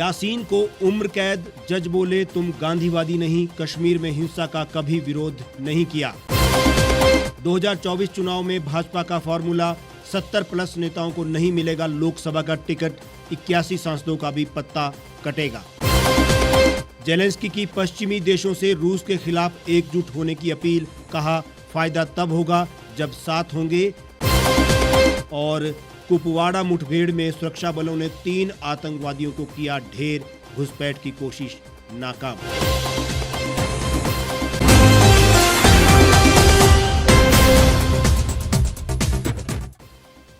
यासीन को उम्र कैद, जज बोले तुम गांधीवादी नहीं, कश्मीर में हिंसा का कभी विरोध नहीं किया। 2024 चुनाव में भाजपा का फॉर्मूला, 70 प्लस नेताओं को नहीं मिलेगा लोकसभा का टिकट, 81 सांसदों का भी पत्ता कटेगा। जेलेंस्की की पश्चिमी देशों से रूस के खिलाफ एकजुट होने की अपील, कहा फायदा तब होगा जब साथ होंगे। और कुपवाड़ा मुठभेड़ में सुरक्षा बलों ने 3 आतंकवादियों को किया ढेर, घुसपैठ की कोशिश नाकाम।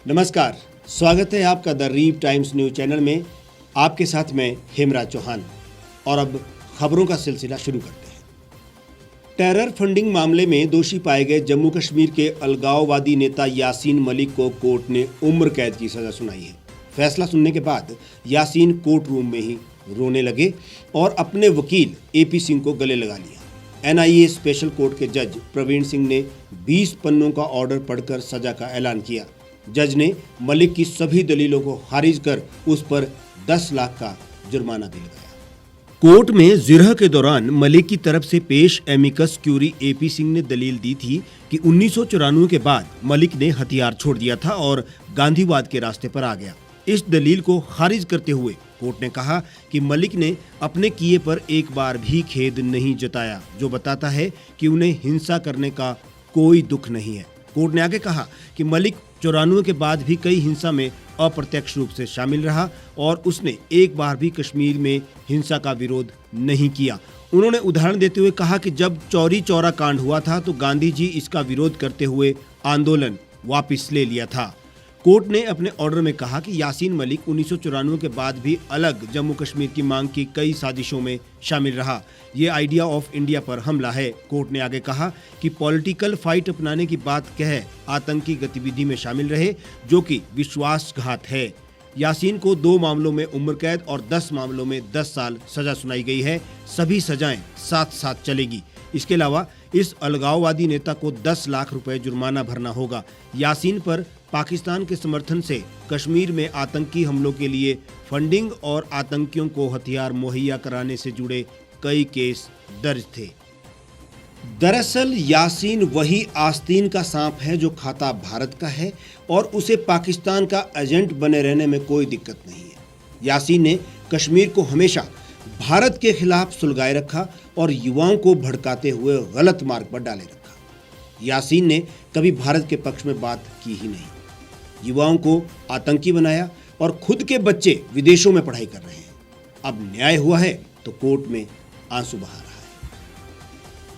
नमस्कार, स्वागत है आपका द रीव टाइम्स न्यूज चैनल में। आपके साथ मैं हेमराज चौहान। और अब खबरों का सिलसिला शुरू करते हैं। टेरर फंडिंग मामले में दोषी पाए गए जम्मू कश्मीर के अलगाववादी नेता यासीन मलिक को कोर्ट ने उम्र कैद की सजा सुनाई है। फैसला सुनने के बाद यासीन कोर्ट रूम में ही रोने लगे और अपने वकील एपी सिंह को गले लगा लिया। एनआईए स्पेशल कोर्ट के जज प्रवीण सिंह ने 20 पन्नों का ऑर्डर पढ़कर सजा का ऐलान किया। जज ने मलिक की सभी दलीलों को खारिज कर उस पर 10 लाख का जुर्माना भी लगाया। कोर्ट में जिरह के दौरान मलिक की तरफ से पेश एमिकस क्यूरी एपी सिंह ने दलील दी थी कि 1994 के बाद मलिक ने हथियार छोड़ दिया था और गांधीवाद के रास्ते पर आ गया। इस दलील को खारिज करते हुए कोर्ट ने कहा कि मलिक ने अपने किए पर एक बार भी खेद नहीं जताया, जो बताता है कि उन्हें हिंसा करने का कोई दुख नहीं है। कोर्ट ने आगे कहा कि मलिक 94 के बाद भी कई हिंसा में अप्रत्यक्ष रूप से शामिल रहा और उसने एक बार भी कश्मीर में हिंसा का विरोध नहीं किया। उन्होंने उदाहरण देते हुए कहा कि जब चौरी चौरा कांड हुआ था तो गांधी जी इसका विरोध करते हुए आंदोलन वापस ले लिया था। कोर्ट ने अपने ऑर्डर में कहा कि यासीन मलिक 1994 के बाद भी अलग जम्मू कश्मीर की मांग की कई साजिशों में शामिल रहा। ये आइडिया ऑफ इंडिया पर हमला है। कोर्ट ने आगे कहा कि पॉलिटिकल फाइट अपनाने की बात कह आतंकी गतिविधि में शामिल रहे, जो कि विश्वासघात है। यासीन को 2 मामलों में उम्र कैद और 10 मामलों में 10 साल सजा सुनाई गई है। सभी सजाएं साथ साथ चलेगी। इसके अलावा इस अलगाववादी नेता को 10 लाख रुपए जुर्माना भरना होगा। यासीन पर पाकिस्तान के समर्थन से कश्मीर में आतंकी हमलों के लिए फंडिंग और आतंकियों को हथियार मुहैया कराने से जुड़े कई केस दर्ज थे। दरअसल यासीन वही आस्तीन का सांप है जो खाता भारत का है और उसे पाकिस्तान का एजेंट बने रहने में कोई दिक्कत नहीं है। यासीन ने कश्मीर को हमेशा भारत के खिलाफ सुलगाए रखा और युवाओं को भड़काते हुए गलत मार्ग पर डाले रखा। यासीन ने कभी भारत के पक्ष में बात की ही नहीं। युवाओं को आतंकी बनाया और खुद के बच्चे विदेशों में पढ़ाई कर रहे हैं। अब न्याय हुआ है तो कोर्ट में आंसू बहा रहा है।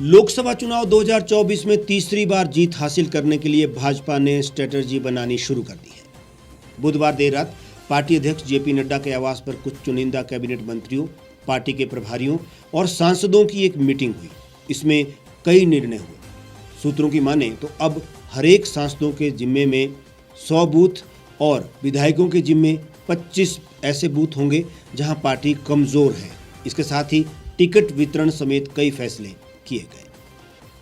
लोकसभा चुनाव 2024 में तीसरी बार जीत हासिल करने के लिए भाजपा ने स्ट्रेटजी बनानी शुरू कर दी है। बुधवार देर रात पार्टी अध्यक्ष जेपी नड्डा के आवास पर कुछ चुनिंदा कैबिनेट मंत्रियों, पार्टी के प्रभारियों और सांसदों की एक मीटिंग हुई। इसमें कई निर्णय हुए। सूत्रों की माने तो अब हर एक सांसदों के जिम्मे में 100 बूथ और विधायकों के जिम्मे 25 ऐसे बूथ होंगे जहां पार्टी कमजोर है। इसके साथ ही टिकट वितरण समेत कई फैसले किए गए।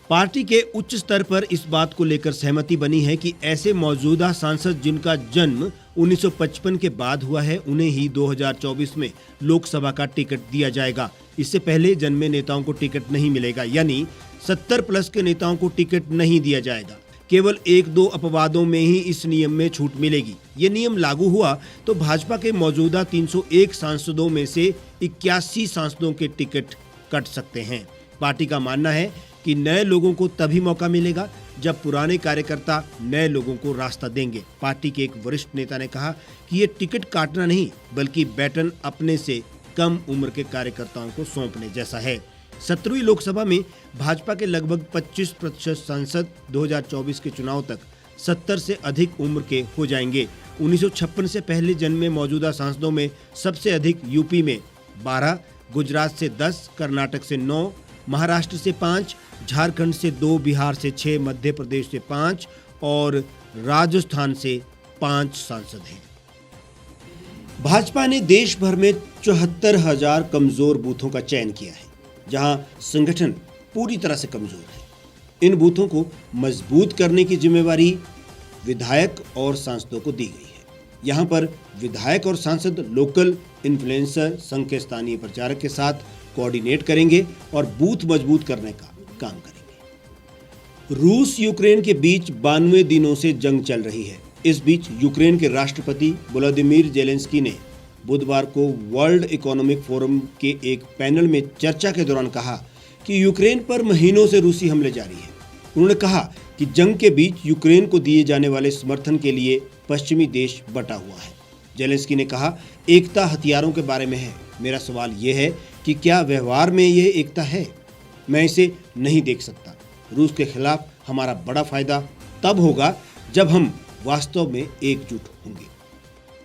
पार्टी के उच्च स्तर पर इस बात को लेकर सहमति बनी है कि ऐसे मौजूदा सांसद जिनका जन्म 1955 के बाद हुआ है, उन्हें ही 2024 में लोकसभा का टिकट दिया जाएगा। इससे पहले जन्मे नेताओं को टिकट नहीं मिलेगा, यानी 70 प्लस के नेताओं को टिकट नहीं दिया जाएगा। केवल 1-2 अपवादों में ही इस नियम में छूट मिलेगी। ये नियम लागू हुआ तो भाजपा के मौजूदा 301 सांसदों में से 81 सांसदों के टिकट कट सकते हैं। पार्टी का मानना है कि नए लोगों को तभी मौका मिलेगा जब पुराने कार्यकर्ता नए लोगों को रास्ता देंगे। पार्टी के एक वरिष्ठ नेता ने कहा कि ये टिकट काटना नहीं बल्कि बैटन अपने से कम उम्र के कार्यकर्ताओं को सौंपने जैसा है। 17वीं लोकसभा में भाजपा के लगभग 25% सांसद 2024 के चुनाव तक 70 से अधिक उम्र के हो जाएंगे। 1956 से पहले जन्मे मौजूदा सांसदों में सबसे अधिक यूपी में 12, गुजरात से 10, कर्नाटक से 9, महाराष्ट्र से 5, झारखंड से 2, बिहार से 6, मध्य प्रदेश से 5 और राजस्थान से 5 सांसद हैं। भाजपा ने देश भर में 74,000 कमजोर बूथों का चयन किया है, जहां संगठन पूरी तरह से कमजोर है। इन बूथों को मजबूत करने की जिम्मेवारी विधायक और सांसदों को दी गई है। यहाँ पर विधायक और सांसद लोकल इन्फ्लुएंसर संघ के स्थानीय प्रचारक के साथ कोऑर्डिनेट करेंगे और बूथ मजबूत करने का काम करेंगे। रूस यूक्रेन के बीच 92 दिनों से जंग चल रही है। इस बीच यूक्रेन के राष्ट्रपति वोलोदिमीर जेलेंस्की ने बुधवार को वर्ल्ड इकोनॉमिक फोरम के एक पैनल में चर्चा के दौरान कहा कि यूक्रेन पर महीनों से रूसी हमले जारी हैं। उन्होंने कहा कि जंग के बीच यूक्रेन को दिए जाने वाले समर्थन के लिए पश्चिमी देश बटा हुआ है। जेलेंस्की ने कहा, एकता हथियारों के बारे में है। मेरा सवाल यह है कि क्या व्यवहार में यह एकता है? मैं इसे नहीं देख सकता। रूस के खिलाफ हमारा बड़ा फायदा तब होगा जब हम वास्तव में एकजुट होंगे।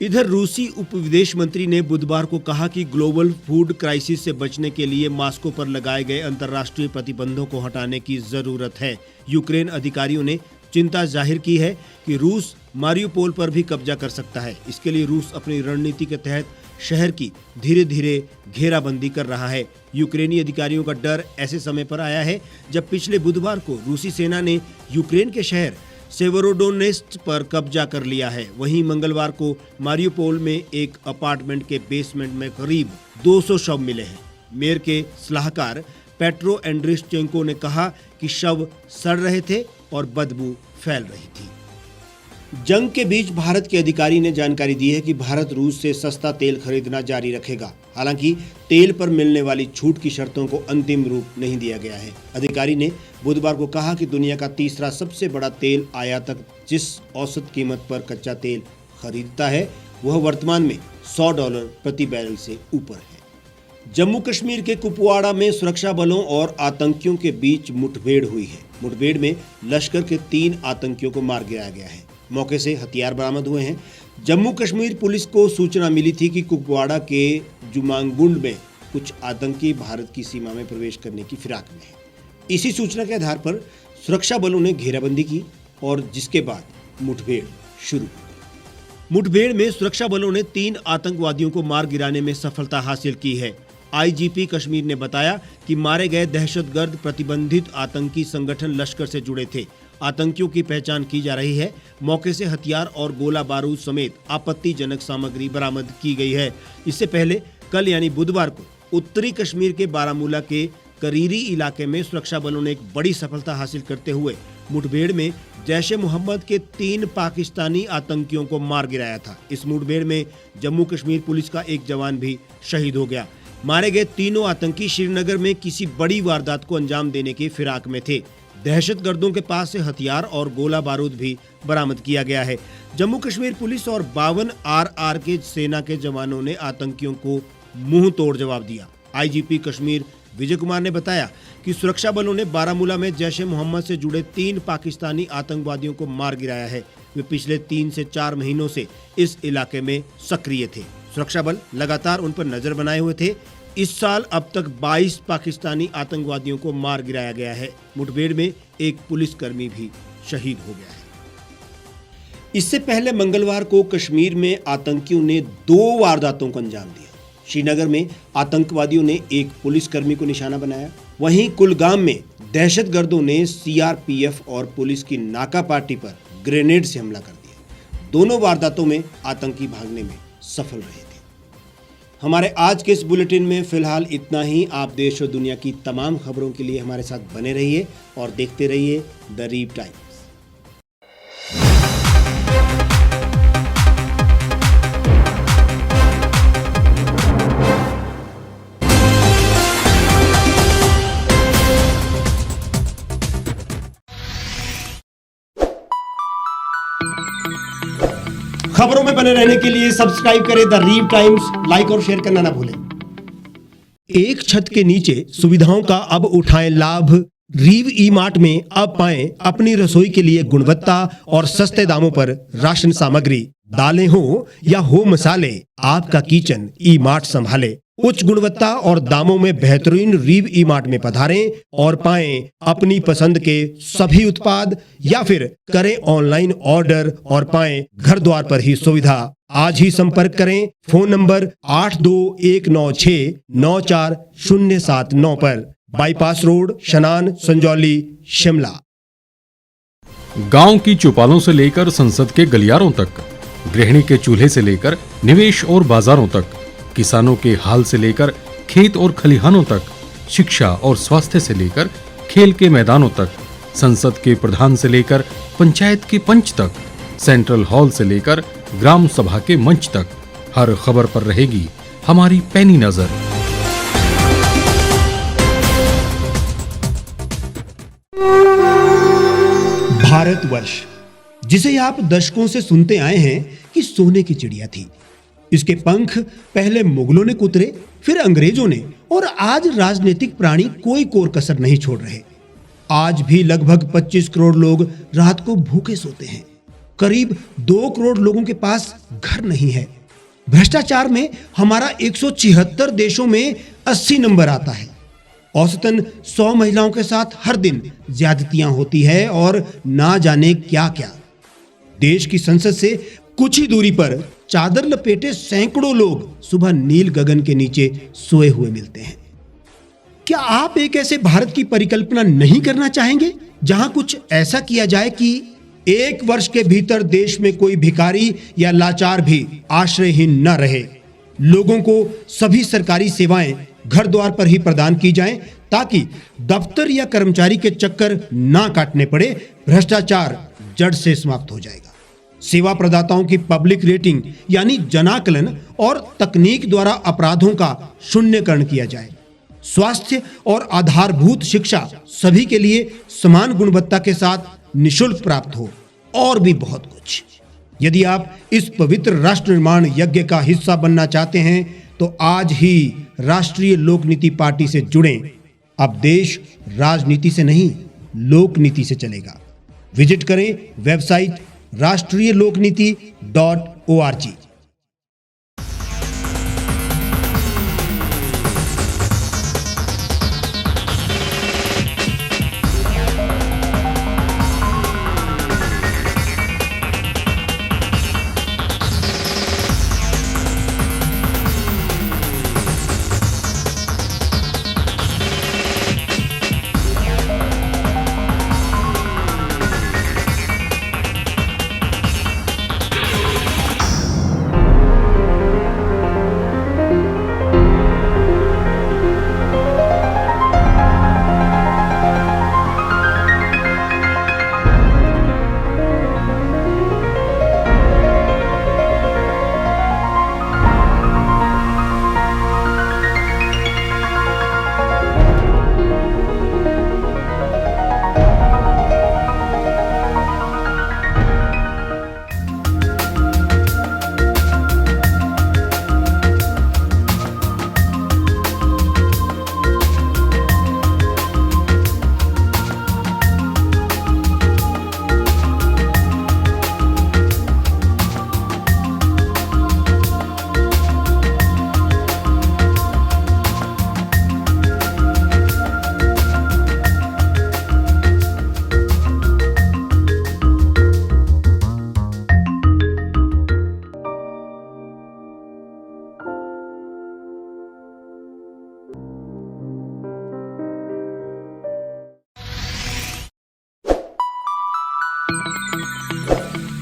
इधर रूसी उप विदेश मंत्री ने बुधवार को कहा कि ग्लोबल फूड क्राइसिस से बचने के लिए मॉस्को पर लगाए गए अंतर्राष्ट्रीय प्रतिबंधों को हटाने की जरूरत है। यूक्रेन अधिकारियों ने चिंता जाहिर की है कि रूस मारियोपोल पर भी कब्जा कर सकता है। इसके लिए रूस अपनी रणनीति के तहत शहर की धीरे धीरे घेराबंदी कर रहा है। यूक्रेनी अधिकारियों का डर ऐसे समय पर आया है जब पिछले बुधवार को रूसी सेना ने यूक्रेन के शहर सेवेरोडोनेस्क पर कब्जा कर लिया है। वहीं मंगलवार को मारियोपोल में एक अपार्टमेंट के बेसमेंट में करीब 200 शव मिले हैं। मेयर के सलाहकार पेट्रो एंड्रिश्चेंको ने कहा कि शव सड़ रहे थे और बदबू फैल रही थी। जंग के बीच भारत के अधिकारी ने जानकारी दी है कि भारत रूस से सस्ता तेल खरीदना जारी रखेगा। हालांकि तेल पर मिलने वाली छूट की शर्तों को अंतिम रूप नहीं दिया गया है। अधिकारी ने बुधवार को कहा कि दुनिया का तीसरा सबसे बड़ा तेल आयातक जिस औसत कीमत पर कच्चा तेल खरीदता है वह वर्तमान में $100 प्रति बैरल से ऊपर है। जम्मू कश्मीर के कुपवाड़ा में सुरक्षा बलों और आतंकियों के बीच मुठभेड़ हुई है। मुठभेड़ में लश्कर के 3 आतंकियों को मार गिराया गया है। मौके से हथियार बरामद हुए हैं। जम्मू कश्मीर पुलिस को सूचना मिली थी कि कुपवाड़ा के जुमांगुंड में कुछ आतंकी भारत की सीमा में प्रवेश करने की फिराक में है। इसी सूचना के आधार पर सुरक्षा बलों ने घेराबंदी की और जिसके बाद मुठभेड़ शुरू हुई। मुठभेड़ में सुरक्षा बलों ने 3 आतंकवादियों को मार गिराने में सफलता हासिल की है। आईजीपी कश्मीर ने बताया कि मारे गए दहशतगर्द प्रतिबंधित आतंकी संगठन लश्कर से जुड़े थे। आतंकियों की पहचान की जा रही है। मौके से हथियार और गोला बारूद समेत आपत्तिजनक सामग्री बरामद की गई है। इससे पहले कल यानी बुधवार को उत्तरी कश्मीर के बारामूला के करीरी इलाके में सुरक्षा बलों ने एक बड़ी सफलता हासिल करते हुए मुठभेड़ में जैश ए मोहम्मद के 3 पाकिस्तानी आतंकियों को मार गिराया था। इस मुठभेड़ में जम्मू कश्मीर पुलिस का एक जवान भी शहीद हो गया। मारे गए तीनों आतंकी श्रीनगर में किसी बड़ी वारदात को अंजाम देने की फिराक में थे। दहशतगर्दों के पास से हथियार और गोला बारूद भी बरामद किया गया है। जम्मू कश्मीर पुलिस और 52 RR के सेना के जवानों ने आतंकियों को मुंह तोड़ जवाब दिया। आईजीपी कश्मीर विजय कुमार ने बताया कि सुरक्षा बलों ने बारामूला में जैश ए मोहम्मद से जुड़े 3 पाकिस्तानी आतंकवादियों को मार गिराया है। वे पिछले 3 से 4 महीनों से इस इलाके में सक्रिय थे। सुरक्षा बल लगातार उन पर नजर बनाए हुए थे। इस साल अब तक 22 पाकिस्तानी आतंकवादियों को मार गिराया गया है। मुठभेड़ में एक पुलिसकर्मी भी शहीद हो गया है। इससे पहले मंगलवार को कश्मीर में आतंकियों ने 2 वारदातों को अंजाम दिया। श्रीनगर में आतंकवादियों ने एक पुलिसकर्मी को निशाना बनाया। वहीं कुलगाम में दहशतगर्दों ने सीआरपीएफ और पुलिस की नाका पार्टी पर ग्रेनेड से हमला कर दिया। दोनों वारदातों में आतंकी भागने में सफल रहे थे। हमारे आज के इस बुलेटिन में फिलहाल इतना ही। आप देश और दुनिया की तमाम खबरों के लिए हमारे साथ बने रहिए और देखते रहिए द रीप टाइम्स। खबरों में बने रहने के लिए सब्सक्राइब करें द रीप टाइम्स। लाइक और शेयर करना ना भूलें। एक छत के नीचे सुविधाओं का अब उठाएं लाभ। रीव ई मार्ट में अब पाएं अपनी रसोई के लिए गुणवत्ता और सस्ते दामों पर राशन सामग्री। दालें हो या हो मसाले, आपका किचन ई मार्ट संभाले। उच्च गुणवत्ता और दामों में बेहतरीन रीव ई मार्ट में पधारें और पाएं अपनी पसंद के सभी उत्पाद, या फिर करें ऑनलाइन ऑर्डर और पाएं घर द्वार पर ही सुविधा। आज ही संपर्क करें फोन नंबर 8219694079 पर। बाईपास रोड, शनान, संजौली, शिमला। गांव की चौपालों से लेकर संसद के गलियारों तक गृहिणी के चूल्हे से लेकर निवेश और बाजारों तक, किसानों के हाल से लेकर खेत और खलिहानों तक, शिक्षा और स्वास्थ्य से लेकर खेल के मैदानों तक, संसद के प्रधान से लेकर पंचायत के पंच तक, सेंट्रल हॉल से लेकर ग्राम सभा के मंच तक, हर खबर पर रहेगी हमारी पैनी नजर। भारतवर्ष, जिसे आप दशकों से सुनते आए हैं कि सोने की चिड़िया थी। इसके पंख पहले मुगलों ने कुतरे, फिर अंग्रेजों ने, और आज राजनीतिक प्राणी कोई कोर कसर नहीं छोड़ रहे। आज भी लगभग 25 करोड़ लोग रात को भूखे सोते हैं। करीब 2 करोड़ लोगों के पास घर नहीं है। भ्रष्टाचार में हमारा 176 देशों में 80 नंबर आता है। औसतन 100 महिलाओं के साथ हर दिन ज्यादतियां होती है और ना जाने क्या क्या। देश की संसद से कुछ ही दूरी पर चादर लपेटे सैकड़ों लोग सुबह नील गगन के नीचे सोए हुए मिलते हैं। क्या आप एक ऐसे भारत की परिकल्पना नहीं करना चाहेंगे जहां कुछ ऐसा किया जाए कि 1 वर्ष के भीतर देश में कोई भिखारी या लाचार भी आश्रयहीन न रहे? लोगों को सभी सरकारी सेवाएं घर द्वार पर ही प्रदान की जाएं ताकि दफ्तर या कर्मचारी के चक्कर ना काटने पड़े। भ्रष्टाचार जड़ से समाप्त हो जाएगा। सेवा प्रदाताओं की पब्लिक रेटिंग यानी जनाकलन और तकनीक द्वारा अपराधों का शून्यकरण किया जाए। स्वास्थ्य और आधारभूत शिक्षा सभी के लिए समान गुणवत्ता के साथ निशुल्क प्राप्त हो, और भी बहुत कुछ। यदि आप इस पवित्र राष्ट्र निर्माण यज्ञ का हिस्सा बनना चाहते हैं तो आज ही राष्ट्रीय लोक नीति पार्टी से जुड़ें। अब देश राजनीति से नहीं, लोक नीति से चलेगा। विजिट करें वेबसाइट rashtriyalokniti.org।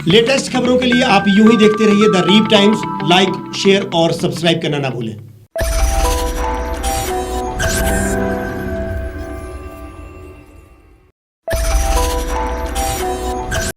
लेटेस्ट खबरों के लिए आप यूं ही देखते रहिए the reap times. Like, share और सब्सक्राइब करना ना भूलें।